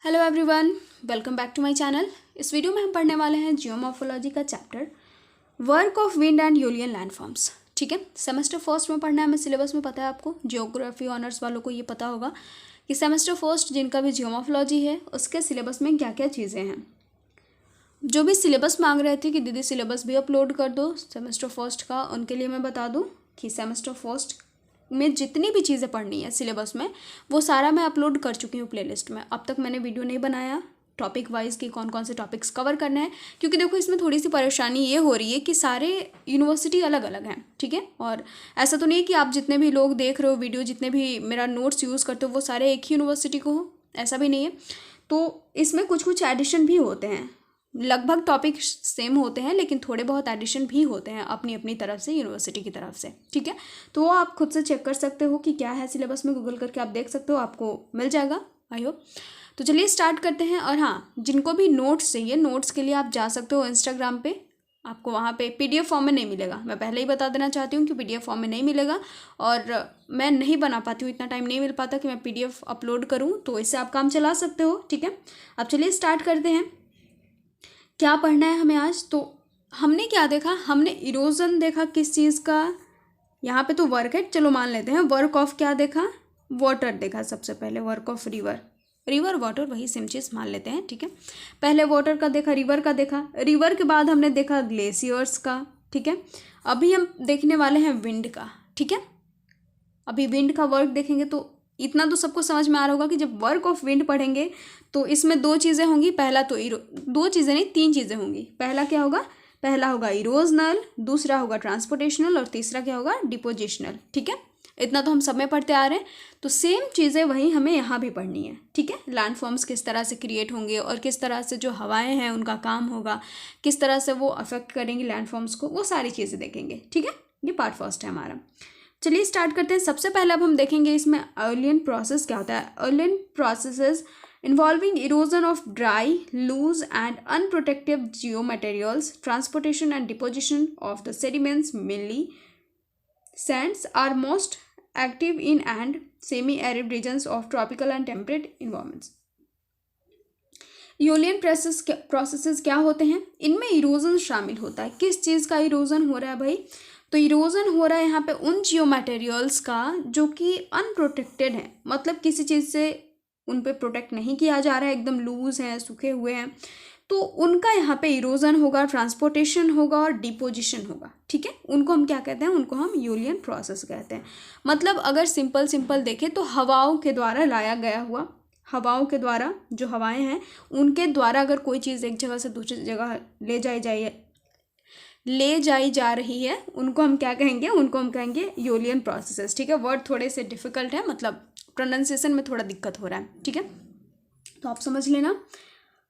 Hello everyone, welcome back to my channel. इस video में हम पढ़ने वाले हैं जियोमॉर्फोलॉजी का chapter work of wind and aeolian landforms. ठीक है, सेमेस्टर फर्स्ट में पढ़ना है, हमें सिलेबस में पता है। आपको जियोग्राफी ऑनर्स वालों को ये पता होगा कि सेमेस्टर फर्स्ट जिनका भी जियोमॉर्फोलॉजी है उसके सिलेबस में क्या क्या चीज़ें हैं। जो भी सिलेबस मांग रहे थे कि दीदी सिलेबस भी अपलोड कर दो सेमेस्टर फर्स्ट का, उनके लिए मैं बता दूँ कि सेमेस्टर फर्स्ट में जितनी भी चीज़ें पढ़नी है सिलेबस में वो सारा मैं अपलोड कर चुकी हूँ प्लेलिस्ट में। अब तक मैंने वीडियो नहीं बनाया टॉपिक वाइज कि कौन कौन से टॉपिक्स कवर करने हैं, क्योंकि देखो इसमें थोड़ी सी परेशानी ये हो रही है कि सारे यूनिवर्सिटी अलग अलग हैं। ठीक है, और ऐसा तो नहीं है कि आप जितने भी लोग देख रहे हो वीडियो, जितने भी मेरा नोट्स यूज़ करते हो वो सारे एक ही यूनिवर्सिटी को हो, ऐसा भी नहीं है। तो इसमें कुछ कुछ एडिशन भी होते हैं, लगभग टॉपिक सेम होते हैं लेकिन थोड़े बहुत एडिशन भी होते हैं अपनी अपनी तरफ से, यूनिवर्सिटी की तरफ से। ठीक है, तो वो आप खुद से चेक कर सकते हो कि क्या है सिलेबस में, गूगल करके आप देख सकते हो, आपको मिल जाएगा आई होप। तो चलिए स्टार्ट करते हैं। और हाँ, जिनको भी नोट्स चाहिए, नोट्स के लिए आप जा सकते हो इंस्टाग्राम पे, आपको वहाँ पे पीडीएफ फॉर्म में नहीं मिलेगा। मैं पहले ही बता देना चाहती हूँ कि पीडीएफ फॉर्म में नहीं मिलेगा, और मैं नहीं बना पाती हूँ, इतना टाइम नहीं मिल पाता कि मैं पीडीएफ अपलोड करूँ, तो इससे आप काम चला सकते हो। ठीक है, अब चलिए स्टार्ट करते हैं। क्या पढ़ना है हमें आज? तो हमने क्या देखा, हमने इरोजन देखा किस चीज़ का, यहाँ पे तो वर्क है, चलो मान लेते हैं। वर्क ऑफ क्या देखा, वाटर देखा सबसे पहले, work of river, river water वही सेम चीज़ मान लेते हैं। ठीक है, पहले वाटर का देखा, रिवर का देखा, रिवर के बाद हमने देखा ग्लेशियर्स का। ठीक है, अभी हम देखने वाले हैं विंड का। ठीक है, अभी विंड का वर्क देखेंगे तो इतना तो सबको समझ में आ रहा होगा कि जब वर्क ऑफ विंड पढ़ेंगे तो इसमें दो चीज़ें होंगी। पहला तो दो चीज़ें नहीं, तीन चीज़ें होंगी। पहला क्या होगा, पहला होगा इरोजनल, दूसरा होगा ट्रांसपोर्टेशनल, और तीसरा क्या होगा, डिपोजिशनल। ठीक है, इतना तो हम सब में पढ़ते आ रहे हैं, तो सेम चीज़ें वही हमें यहाँ भी पढ़नी है। ठीक है, लैंडफॉर्म्स किस तरह से क्रिएट होंगे और किस तरह से जो हवाएं हैं उनका काम होगा, किस तरह से वो अफेक्ट करेंगी लैंडफॉर्म्स को, वो सारी चीज़ें देखेंगे। ठीक है, ये पार्ट फर्स्ट है हमारा। चलिए स्टार्ट करते हैं। सबसे पहले अब हम देखेंगे इसमें अर्लियन प्रोसेस क्या होता है। Aeolian processes involving erosion of dry, loose and unprotective geomaterials, transportation and deposition of the sediments, mainly sands, are most active in and semi arid regions of tropical and temperate environments. Aeolian processes क्या होते हैं, इनमें erosion शामिल होता है। किस चीज़ का erosion हो रहा है भाई, तो इरोजन हो रहा है यहाँ पे उन जियो मटेरियल्स का जो कि अनप्रोटेक्टेड है, मतलब किसी चीज़ से उन पे प्रोटेक्ट नहीं किया जा रहा है, एकदम लूज हैं, सूखे हुए हैं, तो उनका यहाँ पे इरोजन होगा, ट्रांसपोर्टेशन होगा और डिपोजिशन होगा। ठीक है, उनको हम क्या कहते हैं, उनको हम यूलियन प्रोसेस कहते हैं। मतलब अगर सिंपल देखें तो हवाओं के द्वारा लाया गया हुआ, हवाओं के द्वारा जो हवाएं हैं उनके द्वारा अगर कोई चीज़ एक जगह से दूसरी जगह ले जाई जा रही है, उनको हम क्या कहेंगे, उनको हम कहेंगे यूलियन प्रोसेसेस। ठीक है, वर्ड थोड़े से डिफिकल्ट है, मतलब प्रोनाउंसिएशन में थोड़ा दिक्कत हो रहा है। ठीक है, तो आप समझ लेना।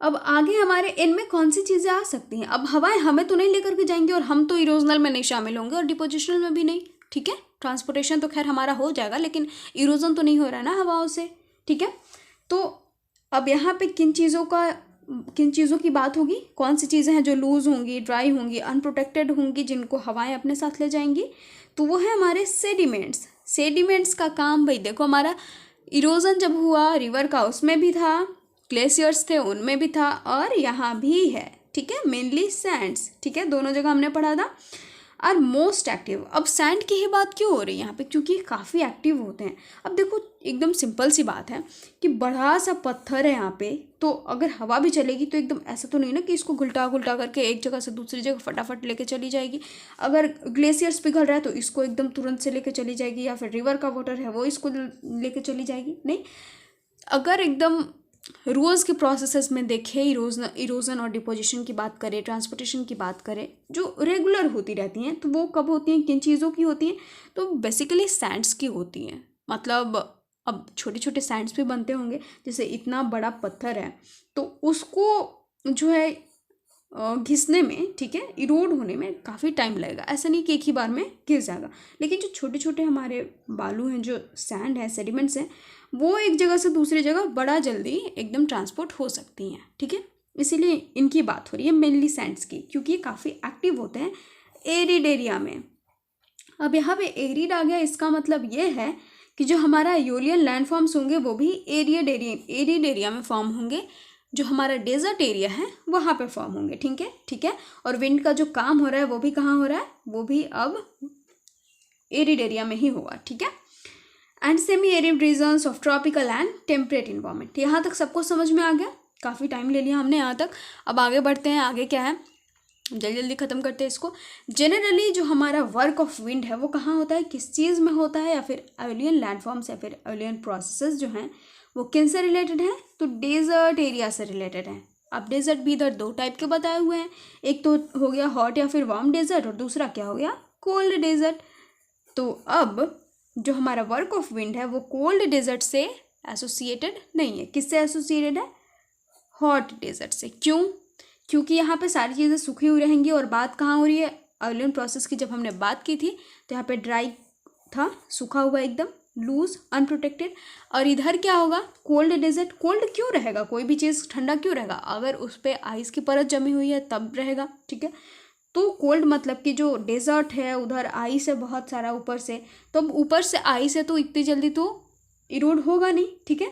अब आगे हमारे इनमें कौन सी चीज़ें आ सकती हैं। अब हवाएं हमें तो नहीं लेकर के जाएंगे, और हम तो इरोजनल में नहीं शामिल होंगे और डिपोजिशनल में भी नहीं। ठीक है, ट्रांसपोर्टेशन तो खैर हमारा हो जाएगा, लेकिन इरोजन तो नहीं हो रहा है ना हवाओं से। ठीक है, तो अब यहाँ पे किन चीज़ों की बात होगी, कौन सी चीज़ें हैं जो लूज होंगी, ड्राई होंगी, अनप्रोटेक्टेड होंगी, जिनको हवाएं अपने साथ ले जाएंगी, तो वो है हमारे सेडिमेंट्स। सेडिमेंट्स का काम भाई देखो, हमारा इरोजन जब हुआ रिवर का उसमें भी था, ग्लेशियर्स थे उनमें भी था, और यहाँ भी है। ठीक है, मेनली सैंड्स। ठीक है, दोनों जगह हमने पढ़ा था। आर मोस्ट एक्टिव, अब सैंड की ही बात क्यों हो रही है यहाँ पे, क्योंकि काफ़ी एक्टिव होते हैं। अब देखो एकदम सिंपल सी बात है कि बड़ा सा पत्थर है यहाँ पे, तो अगर हवा भी चलेगी तो एकदम ऐसा तो नहीं ना कि इसको घुलटा करके एक जगह से दूसरी जगह फटाफट लेके चली जाएगी। अगर ग्लेशियर्स पिघल रहा है तो इसको एकदम तुरंत से लेके चली जाएगी, या फिर रिवर का वाटर है वो इसको लेके चली जाएगी, नहीं। अगर एकदम रोज़ के प्रोसेसेस में देखें, इरोजन और डिपोजिशन की बात करें, ट्रांसपोर्टेशन की बात करें, जो रेगुलर होती रहती हैं, तो वो कब होती हैं, किन चीज़ों की होती हैं, तो बेसिकली सैंड्स की होती हैं। मतलब अब छोटे छोटे सैंड्स भी बनते होंगे, जैसे इतना बड़ा पत्थर है तो उसको जो है घिसने में, ठीक है, इरोड होने में काफ़ी टाइम लगेगा। ऐसा नहीं कि एक ही बार में घिस जाएगा, लेकिन जो छोटे छोटे हमारे बालू हैं, जो सैंड है, सेडिमेंट्स हैं, वो एक जगह से दूसरी जगह बड़ा जल्दी एकदम ट्रांसपोर्ट हो सकती हैं। ठीक है, इसीलिए इनकी बात हो रही है मेनली सैंड्स की, क्योंकि ये काफ़ी एक्टिव होते हैं एरिड एरिया में। अब यहाँ पे एरिड आ गया, इसका मतलब ये है कि जो हमारा एओलियन लैंडफॉर्म्स होंगे वो भी एरिड एरिया में फॉर्म होंगे, जो हमारा डेजर्ट एरिया है वहाँ पे फॉर्म होंगे। ठीक है। और विंड का जो काम हो रहा है वो भी कहाँ हो रहा है, वो भी अब एरिड एरिया में ही होगा। ठीक है। And semi arid regions of tropical and temperate environment. यहाँ तक सबको समझ में आ गया? काफ़ी टाइम ले लिया हमने यहाँ तक। अब आगे बढ़ते हैं। आगे क्या है, जल्दी जल्दी ख़त्म करते हैं इसको। जनरली जो हमारा वर्क ऑफ विंड है वो कहाँ होता है, किस चीज़ में होता है, या फिर एओलियन लैंडफॉर्म्स या फिर एओलियन प्रोसेसेस जो हैं वो किन से रिलेटेड हैं, तो डेजर्ट एरिया से रिलेटेड हैं। अब डेजर्ट भी इधर दो टाइप के बताए हुए हैं, एक तो हो गया हॉट या फिर वार्म डेजर्ट, और दूसरा क्या हो गया, कोल्ड डेजर्ट। तो अब जो हमारा वर्क ऑफ विंड है वो कोल्ड डेजर्ट से एसोसिएटेड नहीं है। किससे एसोसिएटेड है, हॉट डेजर्ट से। क्यों? क्योंकि यहाँ पे सारी चीज़ें सूखी हुई रहेंगी। और बात कहाँ हो रही है, एओलियन प्रोसेस की जब हमने बात की थी तो यहाँ पे ड्राई था, सूखा हुआ एकदम, लूज, अनप्रोटेक्टेड। और इधर क्या होगा, कोल्ड डेजर्ट। कोल्ड क्यों रहेगा, कोई भी चीज़ ठंडा क्यों रहेगा, अगर उस पर आइस की परत जमी हुई है तब रहेगा। ठीक है। तो कोल्ड मतलब कि जो डेजर्ट है उधर आइस है बहुत सारा ऊपर से, तो अब ऊपर से आइस है तो इतनी जल्दी तो इरोड होगा नहीं। ठीक है।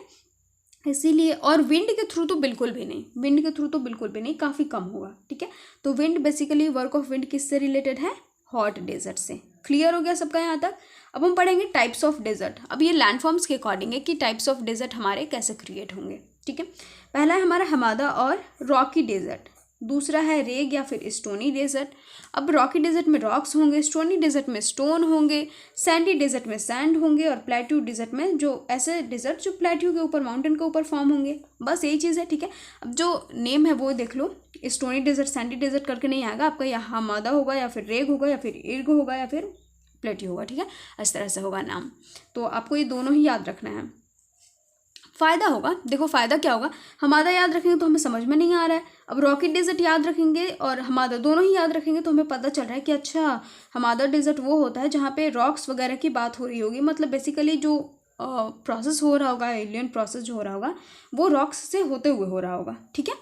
इसीलिए, और विंड के थ्रू तो बिल्कुल भी नहीं, विंड के थ्रू तो बिल्कुल भी नहीं, काफ़ी कम होगा। ठीक है। तो wind basically, work of wind किससे रिलेटेड है, हॉट डेजर्ट से। क्लियर हो गया सबका यहाँ तक? अब हम पढ़ेंगे टाइप्स ऑफ डेजर्ट। अब ये लैंडफॉर्म्स के अकॉर्डिंग है कि टाइप्स ऑफ डेजर्ट हमारे कैसे क्रिएट होंगे। ठीक है। पहला है हमारा हमादा और रॉकी डेजर्ट, दूसरा है रेग या फिर स्टोनी डेजर्ट। अब रॉकी डेजर्ट में रॉक्स होंगे, स्टोनी डेजर्ट में स्टोन होंगे, सैंडी डेजर्ट में सैंड होंगे, और प्लेट्यू डेजर्ट में जो ऐसे डेजर्ट जो प्लेट्यू के ऊपर, माउंटेन के ऊपर फॉर्म होंगे। बस यही चीज़ है। ठीक है। अब जो नेम है वो देख लो, स्टोनी डेजर्ट, सैंडी डेजर्ट करके नहीं आएगा आपका, या हमादा होगा या फिर रेग होगा या फिर इर्ग होगा या फिर प्लेट्यू होगा। ठीक है। इस तरह से होगा नाम। तो आपको ये दोनों ही याद रखना है। फ़ायदा होगा, देखो फ़ायदा क्या होगा, हमादा याद रखेंगे तो हमें समझ में नहीं आ रहा है। अब रॉकी डेजर्ट याद रखेंगे और हमादा दोनों ही याद रखेंगे तो हमें पता चल रहा है कि अच्छा, हमादा डेजर्ट वो होता है जहाँ पे रॉक्स वगैरह की बात हो रही होगी। मतलब बेसिकली जो प्रोसेस हो रहा होगा, एलियन प्रोसेस जो हो रहा होगा वो रॉक्स से होते हुए हो रहा होगा। ठीक है।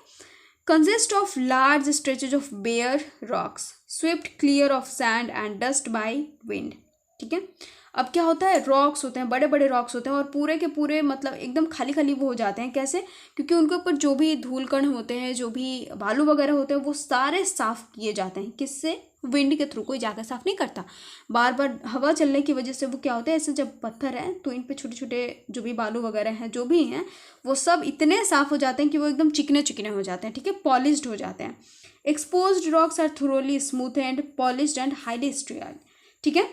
Consist of large stretches of bare rocks swept clear of sand and dust by wind. ठीक है। अब क्या होता है, रॉक्स होते हैं, बड़े बड़े रॉक्स होते हैं और पूरे के पूरे मतलब एकदम खाली खाली वो हो जाते हैं। कैसे? क्योंकि उनके ऊपर जो भी धूल कण होते हैं, जो भी बालू वगैरह होते हैं, वो सारे साफ़ किए जाते हैं। किससे? विंड के थ्रू। कोई जाकर साफ़ नहीं करता, बार बार हवा चलने की वजह से वो क्या होता है, ऐसे जब पत्थर है तो इन पे छोटे छोटे जो भी बालू वगैरह हैं, जो भी हैं, वो सब इतने साफ़ हो जाते हैं कि वो एकदम चिकने चिकने हो जाते हैं। ठीक है। पॉलिश्ड हो जाते हैं। Exposed rocks are thoroughly smooth and polished and highly striated. ठीक है।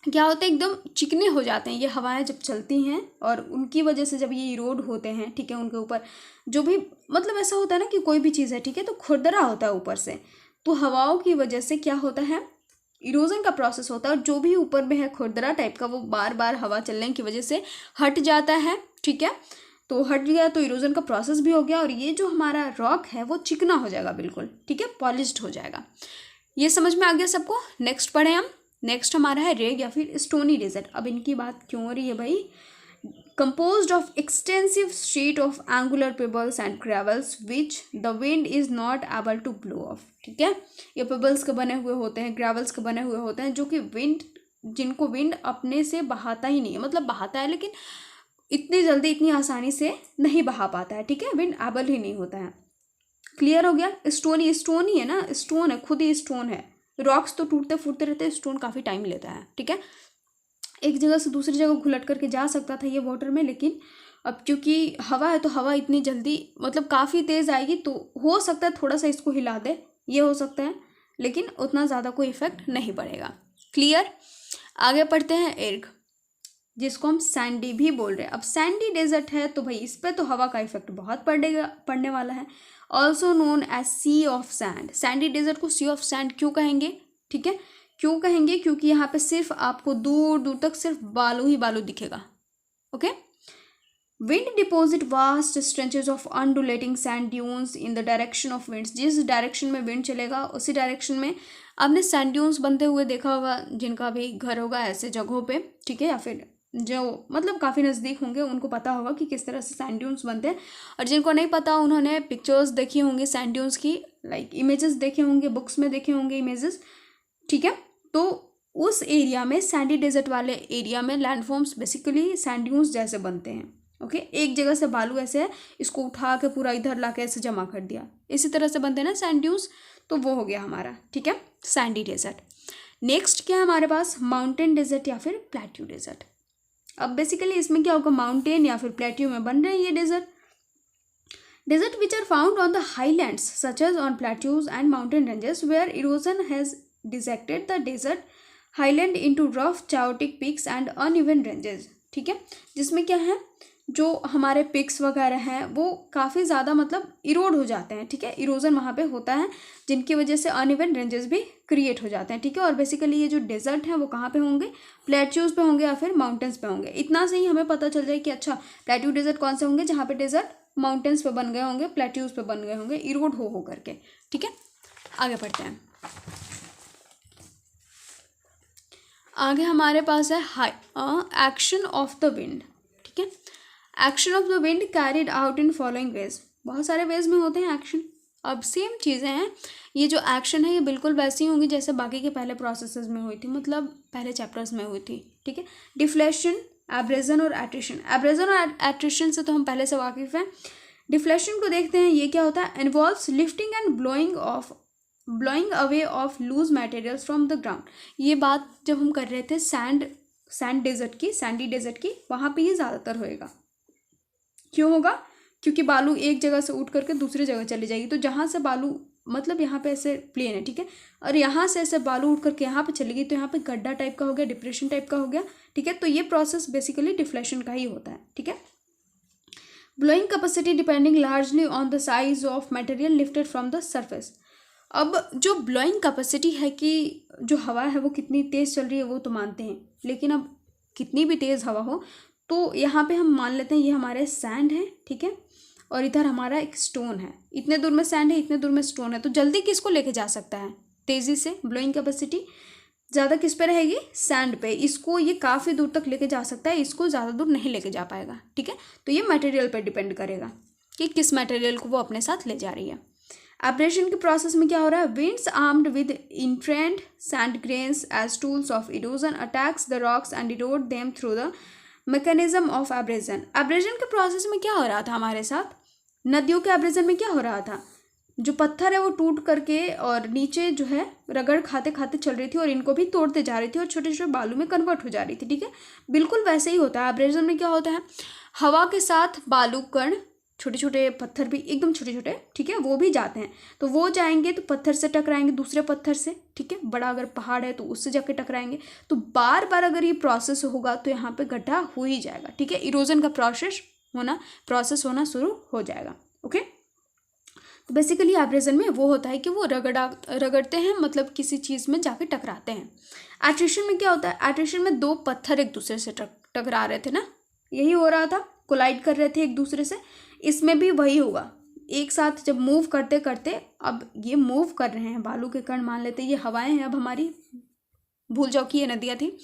क्या होता है, एकदम चिकने हो जाते हैं ये हवाएं जब चलती हैं, और उनकी वजह से जब ये इरोड होते हैं। ठीक है। उनके ऊपर जो भी मतलब ऐसा होता है ना कि कोई भी चीज़ है, ठीक है, तो खुरदरा होता है ऊपर से, तो हवाओं की वजह से क्या होता है, इरोजन का प्रोसेस होता है, और जो भी ऊपर में है खुरदरा टाइप का वो बार बार हवा चलने की वजह से हट जाता है। ठीक है। तो हट गया तो इरोजन का प्रोसेस भी हो गया, और ये जो हमारा रॉक है वो चिकना हो जाएगा बिल्कुल। ठीक है। पॉलिश्ड हो जाएगा। ये समझ में आ गया सबको? नेक्स्ट पढ़े हम। नेक्स्ट हमारा है रेग या फिर स्टोनी डेजर्ट। अब इनकी बात क्यों हो रही है भाई, composed of extensive sheet of angular pebbles and gravels which the wind is not able to blow off। ठीक है। ये पेबल्स के बने हुए होते हैं, ग्रेवल्स के बने हुए होते हैं, जो कि जिनको विंड अपने से बहाता ही नहीं है, मतलब बहाता है लेकिन इतनी जल्दी इतनी आसानी से नहीं बहा पाता है। ठीक है। विंड एबल ही नहीं होता है। क्लियर हो गया? स्टोन ही है ना, स्टोन है, खुद ही स्टोन है। रॉक्स तो टूटते फूटते रहते हैं, स्टोन काफ़ी टाइम लेता है। ठीक है। एक जगह से दूसरी जगह घुलट करके जा सकता था ये वाटर में, लेकिन अब क्योंकि हवा है तो हवा इतनी जल्दी मतलब काफ़ी तेज़ आएगी, तो हो सकता है थोड़ा सा इसको हिला दे, ये हो सकता है, लेकिन उतना ज़्यादा कोई इफेक्ट नहीं पड़ेगा। क्लियर? आगे पढ़ते हैं इर्ग, जिसको हम सैंडी भी बोल रहे हैं। अब सैंडी डेजर्ट है तो भाई इस पर तो हवा का इफेक्ट बहुत पड़ने वाला है। Also known as sea of sand. Sandy desert को सी ऑफ सैंड क्यों कहेंगे? ठीक है। क्यों कहेंगे? क्योंकि यहाँ पे सिर्फ आपको दूर दूर तक सिर्फ बालू ही बालू दिखेगा। Okay. Wind deposit vast stretches of undulating sand dunes in the direction of winds. जिस डायरेक्शन में विंड चलेगा उसी डायरेक्शन में आपने सैंड ड्यून्स बनते हुए देखा होगा, जिनका भी घर होगा ऐसे जगहों पे। ठीक है। या फिर जो मतलब काफ़ी नज़दीक होंगे उनको पता होगा कि किस तरह से सैंड ड्यून्स बनते हैं, और जिनको नहीं पता उन्होंने पिक्चर्स देखी होंगी सैंड ड्यून्स की, लाइक इमेजेस देखे होंगे, बुक्स में देखे होंगे इमेजेस। ठीक है। तो उस एरिया में, सैंडी डेजर्ट वाले एरिया में लैंडफॉर्म्स बेसिकली सैंड ड्यून्स जैसे बनते हैं। ओके, एक जगह से बालू ऐसे है, इसको उठा के पूरा इधर ला के ऐसे जमा कर दिया, इसी तरह से बनते हैं ना सैंड ड्यून्स, तो वो हो गया हमारा, ठीक है, सैंडी डेजर्ट। नेक्स्ट क्या है हमारे पास, माउंटेन डेजर्ट या फिर प्लेट्यू डेजर्ट। अब बेसिकली इसमें क्या होगा, माउंटेन या फिर प्लेट्यू में बन रहे हैं ये desert. Desert which are found on the highlands such as on plateaus and mountain ranges where erosion has dissected the desert highland into rough chaotic peaks and uneven ranges। ठीक है, जिसमें क्या है, जो हमारे पिक्स वगैरह हैं वो काफ़ी ज़्यादा मतलब इरोड हो जाते हैं। ठीक है, इरोजन वहाँ पे होता है जिनकी वजह से अनइवन रेंजेस भी क्रिएट हो जाते हैं। ठीक है, और बेसिकली ये जो डेजर्ट हैं वो कहाँ पे होंगे, प्लेट्यूज पे होंगे या फिर माउंटेन्स पे होंगे। इतना से ही हमें पता चल जाए कि अच्छा प्लेट्यू डेजर्ट कौन से होंगे, जहाँ पे डेजर्ट माउंटेन्स पे बन गए होंगे, प्लेट्यूज पे बन गए होंगे, इरोड हो करके। ठीक है, आगे बढ़ते हैं। आगे हमारे पास है एक्शन ऑफ द विंड। ठीक है, action of the wind carried out in following veg. बहुत सारे वेज में होते हैं एक्शन। अब सेम चीज़ें हैं, ये जो एक्शन है ये बिल्कुल वैसी होंगी जैसे बाकी के पहले प्रोसेसेस में हुई थी, मतलब पहले चैप्टर्स में हुई थी। ठीक है, डिफ्लेशन, एब्रेजन और एट्रिशन। एब्रेजन और एट्रिशन से तो हम पहले से वाकिफ़ हैं। डिफ्लेशन को देखते हैं, ये क्या होता है, involves lifting and blowing away of loose materials from the ground. ये बात जब हम कर रहे थे सैंडी डेजर्ट की, वहाँ पे ये ज़्यादातर होएगा। क्यों होगा, क्योंकि बालू एक जगह से उठ करके दूसरी जगह चली जाएगी, तो जहाँ से बालू मतलब यहाँ पे ऐसे प्लेन है, ठीक है, और यहाँ से ऐसे बालू उठ करके यहाँ पे चली गई तो यहाँ पे गड्ढा टाइप का हो गया, डिप्रेशन टाइप का हो गया। ठीक है, तो ये प्रोसेस बेसिकली डिफ्लेशन का ही होता है। ठीक है, blowing capacity depending largely on the size of material lifted from the surface. अब जो ब्लोइंग कैपेसिटी है कि जो हवा है वो कितनी तेज़ चल रही है वो तो मानते हैं, लेकिन अब कितनी भी तेज़ हवा हो तो यहाँ पे हम मान लेते हैं ये हमारे सैंड है। ठीक है, और इधर हमारा एक स्टोन है, इतने दूर में सैंड है, इतने दूर में स्टोन है, तो जल्दी किसको लेके जा सकता है तेज़ी से, ब्लोइंग कैपेसिटी ज़्यादा किस पे रहेगी, सैंड पे। इसको ये काफ़ी दूर तक लेके जा सकता है, इसको ज़्यादा दूर नहीं लेके जा पाएगा। ठीक है, तो ये मटेरियल पे डिपेंड करेगा कि किस मटेरियल को वो अपने साथ ले जा रही है। एब्रेशन के प्रोसेस में क्या हो रहा है, winds armed with entrained sand grains as tools of erosion attacks the rocks and erode them through the mechanism of abrasion. Abrasion के प्रोसेस में क्या हो रहा था हमारे साथ, नदियों के एब्रेजन में क्या हो रहा था, जो पत्थर है वो टूट करके और नीचे जो है रगड़ खाते खाते चल रही थी और इनको भी तोड़ते जा रही थी और छोटे छोटे बालू में कन्वर्ट हो जा रही थी। ठीक है, बिल्कुल वैसे ही होता है एब्रेजन में। क्या होता है, हवा के साथ बालू कण, छोटे छोटे पत्थर भी एकदम छोटे छोटे, ठीक है, वो भी जाते हैं, तो वो जाएंगे तो पत्थर से टकराएंगे दूसरे पत्थर से। ठीक है, बड़ा अगर पहाड़ है तो उससे जाके टकराएंगे, तो बार बार अगर ये प्रोसेस होगा तो यहाँ पे गड्ढा हो ही जाएगा। ठीक है, इरोजन का प्रोसेस होना शुरू हो जाएगा। ओके, तो बेसिकली एब्रेजन में वो होता है कि वो रगड़ते हैं, मतलब किसी चीज़ में जाके टकराते हैं। एट्रिशन में क्या होता है, एट्रिशन में दो पत्थर एक दूसरे से टकरा रहे थे ना, यही हो रहा था, कोलाइड कर रहे थे एक दूसरे से। इसमें भी वही होगा, एक साथ जब मूव करते करते, अब ये मूव कर रहे हैं बालू के कण, मान लेते ये हवाएं हैं, अब हमारी भूल जाओ कि ये नदियाँ थी,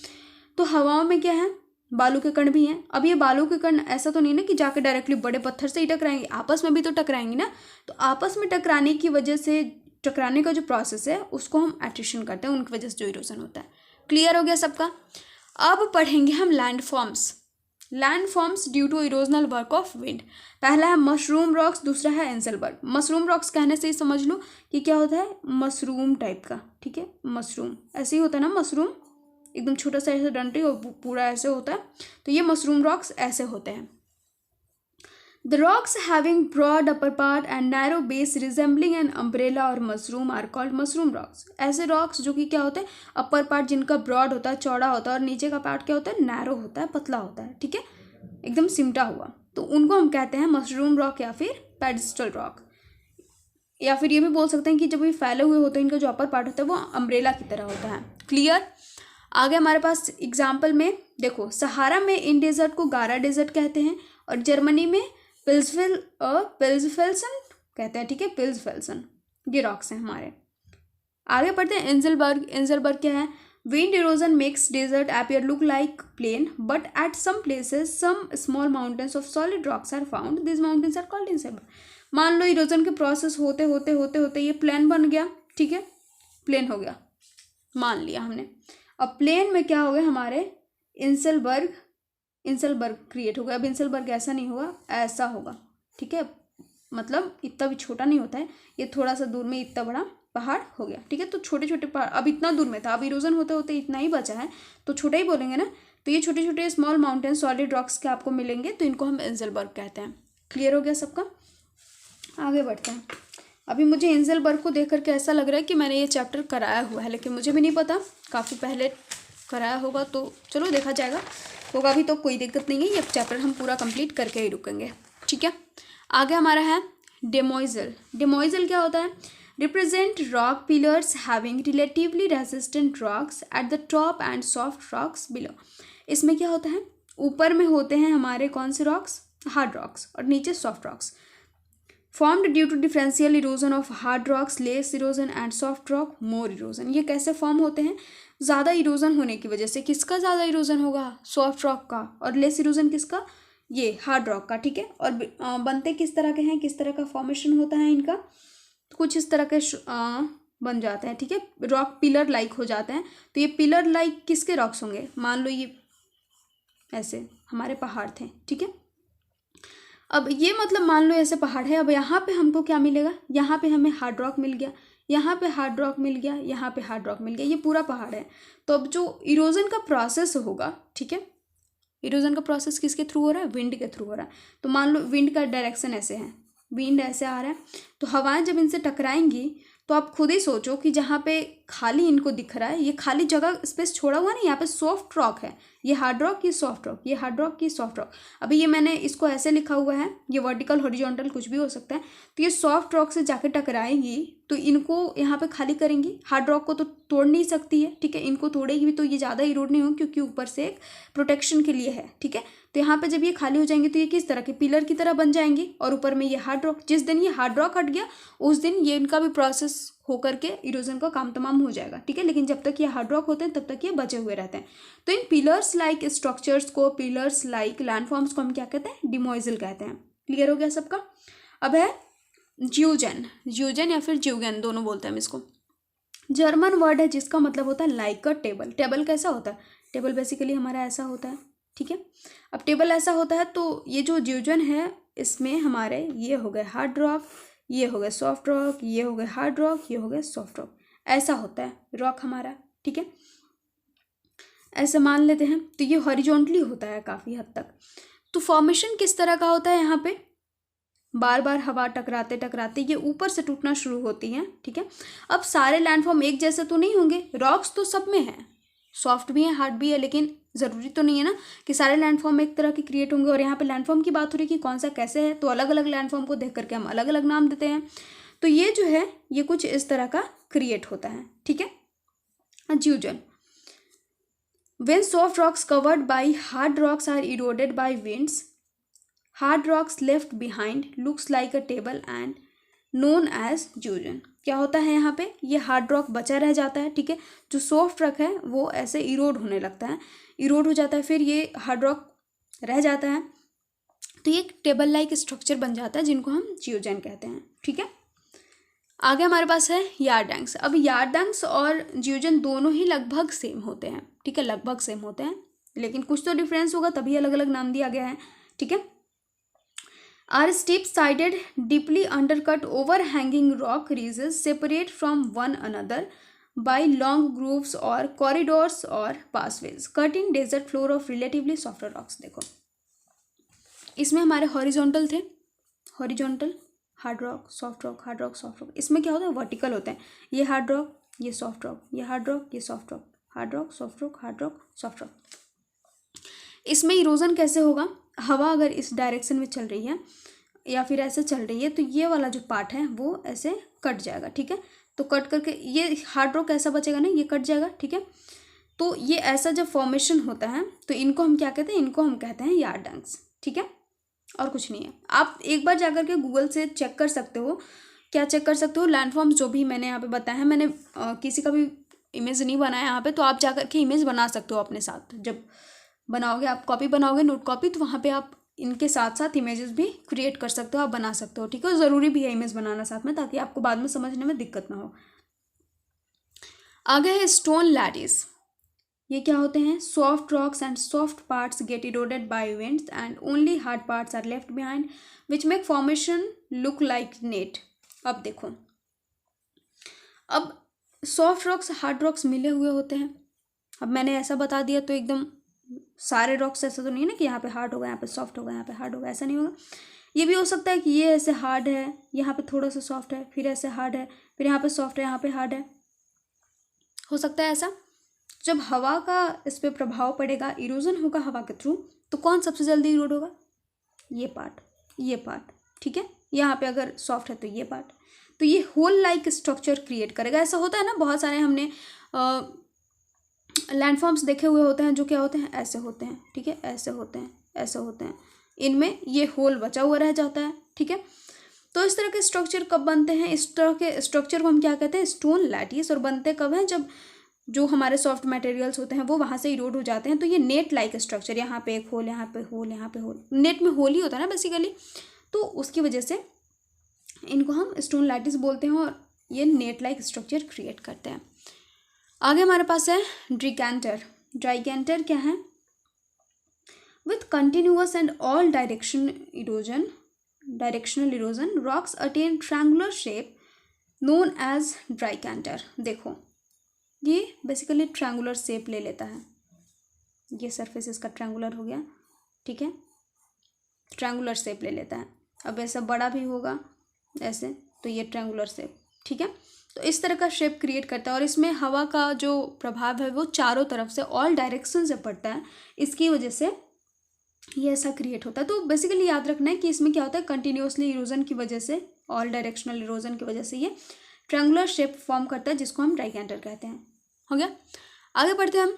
तो हवाओं में क्या है, बालू के कण भी हैं। अब ये बालू के कण ऐसा तो नहीं ना कि जाके डायरेक्टली बड़े पत्थर से ही टकराएंगे, आपस में भी तो टकराएंगे ना, तो आपस में टकराने की वजह से, टकराने का जो प्रोसेस है उसको हम एट्रिशन करते हैं, उनकी वजह से जो इरोजन होता है। क्लियर हो गया सबका। अब पढ़ेंगे हम landforms due to erosional work of wind. पहला है मशरूम रॉक्स, दूसरा है एंजलबर्ग। मशरूम रॉक्स कहने से ही समझ लो कि क्या होता है, मशरूम टाइप का। ठीक है, मशरूम ऐसे ही होता है ना, मशरूम एकदम छोटा सा ऐसे डंटी और पूरा ऐसे होता है, तो ये मशरूम रॉक्स ऐसे होते हैं। The rocks having broad upper part and narrow base resembling an umbrella और mushroom are called mushroom rocks. ऐसे रॉक्स जो कि क्या होते हैं, अपर पार्ट जिनका ब्रॉड होता है, चौड़ा होता है, और नीचे का पार्ट क्या होता है, नैरो होता है, पतला होता है। ठीक है, एकदम सिमटा हुआ, तो उनको हम कहते हैं मशरूम रॉक या फिर पेडिस्टल रॉक, या फिर ये भी बोल सकते हैं कि जब ये फैले हुए होते हैं, इनका जो अपर पार्ट होता है वो अम्ब्रेला की तरह होता है। क्लियर। आगे हमारे पास एग्जाम्पल में देखो, सहारा में इन डेजर्ट को गारा डेजर्ट कहते हैं, और जर्मनी में पिल्सफेल्सन कहते हैं। ठीक है, पिल्सफेल्सन, ये रॉक्स हैं हमारे। आगे पढ़ते हैं एंजलबर्ग क्या है, wind erosion makes desert appear look like plain but at some places some small mountains of solid rocks are found, this mountains are called inselberg. मान लो इरोजन के प्रोसेस होते होते होते होते ये प्लेन बन गया। ठीक है, प्लेन हो गया, मान लिया हमने। अब प्लेन में क्या हो गया, हमारे इंसलबर्ग क्रिएट होगा। अब इंसलबर्ग ऐसा नहीं होगा, ऐसा होगा, ठीक है, मतलब इतना भी छोटा नहीं होता है, ये थोड़ा सा दूर में इतना बड़ा पहाड़ हो गया, ठीक है। तो छोटे छोटे पहाड़ अब इतना दूर में था, अब इरोजन होते होते इतना ही बचा है, तो छोटा ही बोलेंगे ना। तो ये छोटे छोटे स्मॉल माउंटेन सॉलिड रॉक्स के आपको मिलेंगे, तो इनको हम इंसलबर्ग कहते हैं। क्लियर हो गया सबका? आगे बढ़ते हैं। अभी मुझे इंसलबर्ग को देख करके ऐसा लग रहा है कि मैंने ये चैप्टर कराया हुआ है, लेकिन मुझे भी नहीं पता, काफ़ी पहले कराया होगा, तो चलो देखा जाएगा, होगा भी तो कोई दिक्कत नहीं है। ये चैप्टर हम पूरा कंप्लीट करके ही रुकेंगे, ठीक है। आगे हमारा है डेमोइजल। डेमोइजल क्या होता है? Represent rock pillars having relatively resistant rocks at the top and soft rocks below. इसमें क्या होता है, ऊपर में होते हैं हमारे कौन से रॉक्स? हार्ड रॉक्स, और नीचे soft rocks. Formed due to differential erosion of hard rocks, less erosion and soft rock more erosion. ये कैसे फॉर्म होते हैं? ज़्यादा इरोजन होने की वजह से। किसका ज़्यादा इरोजन होगा? सॉफ्ट रॉक का। और लेस इरोजन किसका? ये हार्ड रॉक का, ठीक है। और बनते किस तरह के हैं, किस तरह का फॉर्मेशन होता है इनका? तो कुछ इस तरह के बन जाते हैं, ठीक है, रॉक पिलर लाइक हो जाते हैं। तो ये पिलर लाइक किसके रॉक्स होंगे? मान लो ये ऐसे हमारे पहाड़ थे, ठीक है। अब ये मतलब मान लो ऐसे पहाड़ है, अब यहाँ पे हमको क्या मिलेगा? यहाँ पे हमें हार्ड रॉक मिल गया, यहाँ पे हार्ड रॉक मिल गया, यहाँ पे हार्ड रॉक मिल गया, ये पूरा पहाड़ है। तो अब जो इरोजन का प्रोसेस होगा, ठीक है, इरोजन का प्रोसेस किसके थ्रू हो रहा है? विंड के थ्रू हो रहा है। तो मान लो विंड का डायरेक्शन ऐसे है, विंड ऐसे आ रहा है, तो हवाएं जब इनसे टकराएंगी तो आप खुद ही सोचो कि जहाँ पे खाली इनको दिख रहा है, ये खाली जगह स्पेस छोड़ा हुआ ना, यहाँ पे सॉफ्ट रॉक है, ये हार्ड रॉक, ये सॉफ्ट रॉक, ये हार्ड रॉक, ये सॉफ्ट रॉक। अभी ये मैंने इसको ऐसे लिखा हुआ है, ये वर्टिकल हॉरिजॉन्टल कुछ भी हो सकता है। तो ये सॉफ्ट रॉक से जाके टकराएंगी तो इनको यहाँ पे खाली करेंगी, हार्ड रॉक को तो तोड़ नहीं सकती है, ठीक है, इनको तोड़ेगी भी तो ये ज़्यादा इरोड नहीं होगी, क्योंकि ऊपर से एक प्रोटेक्शन के लिए है, ठीक है। तो यहाँ पे जब ये खाली हो जाएंगे तो ये किस तरह के पिलर की तरह बन जाएंगी, और ऊपर में ये हार्ड रॉक। जिस दिन ये हार्ड रॉक हट गया उस दिन ये इनका भी प्रोसेस होकर के इरोजन का काम तमाम हो जाएगा, ठीक है। लेकिन जब तक ये हार्ड रॉक होते हैं तब तक ये बचे हुए रहते हैं। तो इन पिलर्स लाइक स्ट्रक्चर्स को, पिलर्स लाइक लैंडफॉर्म्स को हम क्या कहते हैं? डिमोइजल कहते हैं। क्लियर हो गया सबका? अब है ज्यूजन। ज्यूजन या फिर ज्यूगन, दोनों बोलते हैं हम इसको। जर्मन वर्ड है जिसका मतलब होता है लाइक अ टेबल। टेबल कैसा होता है? टेबल बेसिकली हमारा ऐसा होता है, ठीक है। अब टेबल ऐसा होता है, तो ये जो ज्यूजन है इसमें हमारे ये हो गए हार्ड रॉक, ये हो गए सॉफ्ट रॉक, ये हो गए हार्ड रॉक, ये हो गए सॉफ्ट रॉक, ऐसा होता है रॉक हमारा, ठीक है। ऐसे मान लेते हैं। तो ये हॉरिजॉन्टली होता है काफ़ी हद तक। तो फॉर्मेशन किस तरह का होता है? यहाँ पे बार बार हवा टकराते टकराते ये ऊपर से टूटना शुरू होती हैं, ठीक है। अब सारे लैंडफॉर्म एक जैसे तो नहीं होंगे, रॉक्स तो सब में हैं, सॉफ्ट भी है, हार्ड भी है, लेकिन ज़रूरी तो नहीं है ना कि सारे लैंडफॉर्म एक तरह के क्रिएट होंगे। और यहाँ पे लैंडफॉर्म की बात हो रही है कि कौन सा कैसे है, तो अलग अलग लैंडफॉर्म को देख करके हम अलग अलग नाम देते हैं। तो ये जो है ये कुछ इस तरह का क्रिएट होता है, ठीक है। Zeugen, when soft rocks covered by hard rocks are eroded by winds, hard rocks left behind looks like a table and known as zeugen. क्या होता है यहाँ पे? ये हार्ड रॉक बचा रह जाता है, ठीक है। जो सॉफ्ट रॉक है वो ऐसे इरोड होने लगता है, इरोड हो जाता है, फिर ये हार्ड रॉक रह जाता है, तो ये एक टेबल लाइक स्ट्रक्चर बन जाता है जिनको हम ज्यूजन कहते हैं, ठीक है। आगे हमारे पास है यार्डैंक्स। अब यार्डैंक्स और ज्यूजन दोनों ही लगभग सेम होते हैं, ठीक है, लगभग सेम होते हैं, लेकिन कुछ तो डिफरेंस होगा तभी अलग अलग नाम दिया गया है, ठीक है। Are steep sided deeply undercut overhanging rock ridges separate from one another by long grooves और कॉरिडोर्स और passageways cutting desert floor of relatively softer rocks. देखो इसमें हमारे हॉरिजॉन्टल थे, horizontal hard rock, soft rock, hard rock, soft rock. इसमें क्या होता है? वर्टिकल होते हैं, ये हार्ड रॉक, ये सॉफ्ट रॉक, ये हार्ड रॉक, ये soft rock, hard rock, soft rock, hard rock, soft rock. इसमें इरोजन कैसे होगा? हवा अगर इस डायरेक्शन में चल रही है या फिर ऐसे चल रही है तो ये वाला जो पार्ट है वो ऐसे कट जाएगा, ठीक है। तो कट करके ये हार्ड रॉक ऐसा बचेगा ना, ये कट जाएगा, ठीक है। तो ये ऐसा जब फॉर्मेशन होता है तो इनको हम क्या कहते हैं? इनको हम कहते हैं यार्डैंक्स, ठीक है, और कुछ नहीं है। आप एक बार जाकर के गूगल से चेक कर सकते हो। क्या चेक कर सकते हो? लैंडफॉर्म्स जो भी मैंने यहाँ पे बताया है, मैंने किसी का भी इमेज नहीं बनाया यहाँ पे, तो आप जाकर के इमेज बना सकते हो अपने साथ। जब बनाओगे, आप कॉपी बनाओगे, नोट कॉपी, तो वहाँ पे आप इनके साथ साथ इमेजेस भी क्रिएट कर सकते हो, आप बना सकते हो, ठीक है। ज़रूरी भी है इमेज बनाना साथ में, ताकि आपको बाद में समझने में दिक्कत ना हो। आगे है स्टोन लैटिस। ये क्या होते हैं? Soft rocks and soft parts get eroded by winds and only hard parts are left behind which make formation look like net. अब देखो, अब सॉफ्ट रॉक्स हार्ड रॉक्स मिले हुए होते हैं। अब मैंने ऐसा बता दिया तो एकदम सारे रॉक्स ऐसा तो नहीं है ना कि यहाँ पे हार्ड होगा, यहाँ पे सॉफ्ट होगा, यहाँ पे हार्ड होगा, ऐसा नहीं होगा। ये भी हो सकता है कि ये ऐसे हार्ड है, यहाँ पे थोड़ा सा सॉफ्ट है, फिर ऐसे हार्ड है, फिर यहाँ पे सॉफ्ट है, यहाँ पे हार्ड है, हो सकता है ऐसा। जब हवा का इस पर प्रभाव पड़ेगा, इरोजन होगा हवा के थ्रू, तो कौन सबसे जल्दी इरोड होगा? ये पार्ट, ये पार्ट, ठीक है। यहाँ पे अगर सॉफ्ट है तो ये पार्ट, तो ये होल लाइक स्ट्रक्चर क्रिएट करेगा। ऐसा होता है ना, बहुत सारे हमने लैंडफॉर्म्स देखे हुए होते हैं जो क्या होते हैं, ऐसे होते हैं, ठीक है, ऐसे होते हैं, ऐसे होते हैं, इनमें ये होल बचा हुआ रह जाता है, ठीक है। तो इस तरह के स्ट्रक्चर कब बनते हैं? इस तरह के स्ट्रक्चर को हम क्या कहते हैं? Stone lattice. और बनते कब हैं? जब जो हमारे सॉफ्ट मटेरियल्स होते हैं वो वहाँ से इरोड हो जाते हैं। तो ये नेट लाइक स्ट्रक्चर, यहाँ पे एक होल, यहाँ पे होल, यहाँ पे होल, नेट में होल ही होता है ना बेसिकली, तो उसकी वजह से इनको हम स्टोन लैटिस बोलते हैं और ये नेट लाइक स्ट्रक्चर क्रिएट करते हैं। आगे हमारे पास है ड्रीकैंटर। ड्राइकैंटर क्या है? With continuous and all directional erosion rocks attain triangular shape known as dreikanter. देखो, ये बेसिकली ट्रायंगुलर शेप ले लेता है। ये सरफेस इसका ट्रायंगुलर हो गया, ठीक है, ट्रायंगुलर शेप ले लेता है। अब ऐसा बड़ा भी होगा ऐसे, तो ये ट्रायंगुलर शेप, ठीक है। तो इस तरह का शेप क्रिएट करता है और इसमें हवा का जो प्रभाव है वो चारों तरफ से, ऑल डायरेक्शन से पड़ता है, इसकी वजह से ये ऐसा क्रिएट होता है। तो बेसिकली याद रखना है कि इसमें क्या होता है, कंटिन्यूसली इरोजन की वजह से, ऑल डायरेक्शनल इरोजन की वजह से ये ट्रायंगुलर शेप फॉर्म करता है, जिसको हम ड्राइकैंटर कहते हैं। हो गया। आगे बढ़ते हैं हम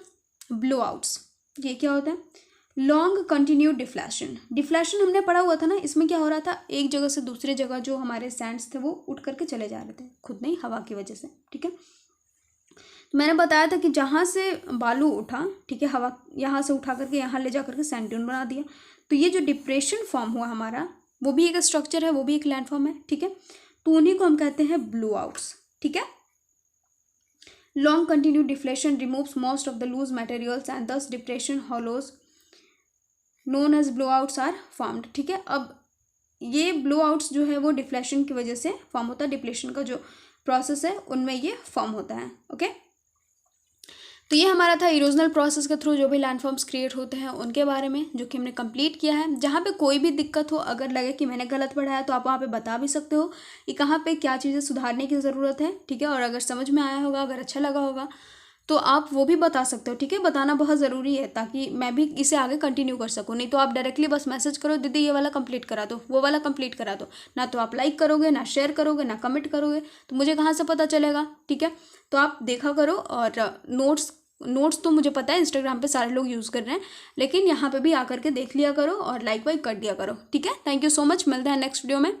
ब्लो आउट्स। ये क्या होता है? Long continued deflation. डिफ्लेशन हमने पढ़ा हुआ था ना, इसमें क्या हो रहा था, एक जगह से दूसरी जगह जो हमारे सैंड्स थे वो उठ करके चले जा रहे थे, खुद नहीं, हवा की वजह से, ठीक है। तो मैंने बताया था कि जहाँ से बालू उठा, ठीक है, हवा यहाँ से उठा करके यहाँ ले जा करके सैंड ड्यून बना दिया। तो ये जो डिप्रेशन फॉर्म हुआ हमारा, वो भी एक स्ट्रक्चर है, वो भी एक लैंडफॉर्म है, ठीक है। तो उन्हीं को हम कहते हैं ब्लो आउट्स, ठीक है। Long continued deflation removes most of the loose materials and thus depression hollows known as blow outs are formed, ठीक है। अब ये ब्लो आउट्स जो है वो डिफ्लेशन की वजह से फॉर्म होता है, डिप्लेशन का जो प्रोसेस है उनमें ये फॉर्म होता है, ओके। तो ये हमारा था इरोजनल प्रोसेस के थ्रू जो भी लैंडफॉर्म्स क्रिएट होते हैं उनके बारे में, जो कि हमने कंप्लीट किया है। जहाँ पे कोई भी दिक्कत हो, अगर लगे कि मैंने गलत पढ़ाया, तो आप वहाँ पे बता भी सकते हो कि कहाँ पे क्या चीज़ें सुधारने की ज़रूरत है, ठीक है। और अगर समझ में आया होगा, अगर अच्छा लगा होगा, तो आप वो भी बता सकते हो, ठीक है। बताना बहुत ज़रूरी है ताकि मैं भी इसे आगे कंटिन्यू कर सकूँ। नहीं तो आप डायरेक्टली बस मैसेज करो, दीदी ये वाला कंप्लीट करा दो, वो वाला कंप्लीट करा दो, ना तो आप लाइक करोगे, ना शेयर करोगे, ना कमेंट करोगे, तो मुझे कहाँ से पता चलेगा, ठीक है। तो आप देखा करो। और नोट्स तो मुझे पता है इंस्टाग्राम पे सारे लोग यूज़ कर रहे हैं, लेकिन यहाँ पे भी आकर के देख लिया करो और लाइक वाइक कर दिया करो, ठीक है। थैंक यू सो मच, मिलते हैं नेक्स्ट वीडियो में।